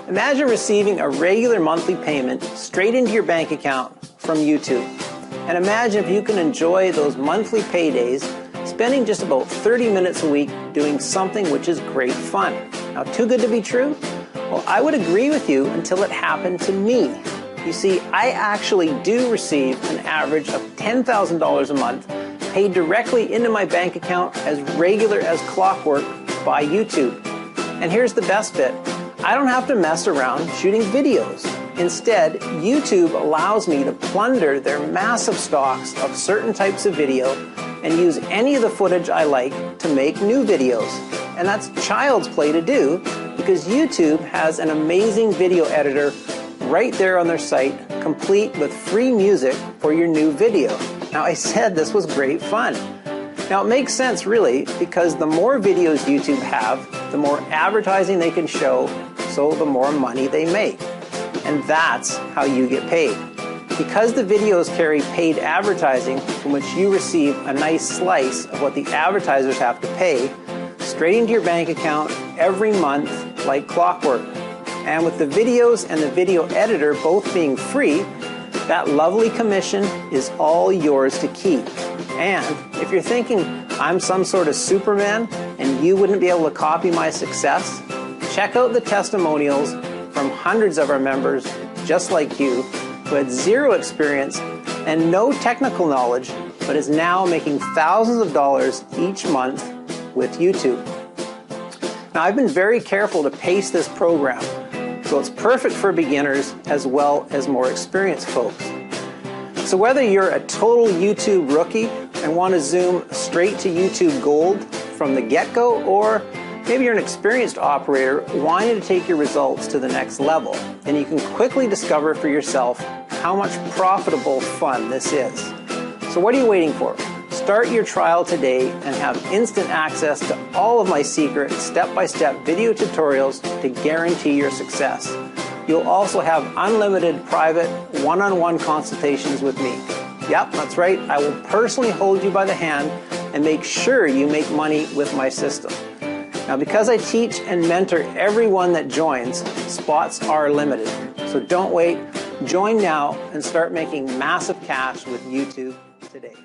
Imagine receiving a regular monthly payment straight into your bank account from YouTube. And imagine if you can enjoy those monthly paydays spending just about 30 minutes a week doing something which is great fun. Now, too good to be true? Well, I would agree with you until it happened to me. You see, I actually do receive an average of $10,000 a month paid directly into my bank account as regular as clockwork by YouTube. And here's the best bit. I don't have to mess around shooting videos. Instead, YouTube allows me to plunder their massive stocks of certain types of video and use any of the footage I like to make new videos. And that's child's play to do because YouTube has an amazing video editor right there on their site, complete with free music for your new video. Now, I said this was great fun. Now, it makes sense really because the more videos YouTube have, the more advertising they can show, so the more money they make. And that's how you get paid. Because the videos carry paid advertising from which you receive a nice slice of what the advertisers have to pay straight into your bank account every month like clockwork. And with the videos and the video editor both being free, that lovely commission is all yours to keep. And if you're thinking I'm some sort of Superman and you wouldn't be able to copy my success, check out the testimonials from hundreds of our members just like you who had zero experience and no technical knowledge but is now making thousands of dollars each month with YouTube. Now, I've been very careful to pace this program so it's perfect for beginners as well as more experienced folks. So whether you're a total YouTube rookie and want to zoom straight to YouTube Gold from the get-go, or maybe you're an experienced operator wanting to take your results to the next level, then you can quickly discover for yourself how much profitable fun this is. So what are you waiting for? Start your trial today and have instant access to all of my secret step-by-step video tutorials to guarantee your success. You'll also have unlimited private one-on-one consultations with me. Yep, that's right. I will personally hold you by the hand and make sure you make money with my system. Now, because I teach and mentor everyone that joins, spots are limited. So don't wait. Join now and start making massive cash with YouTube today.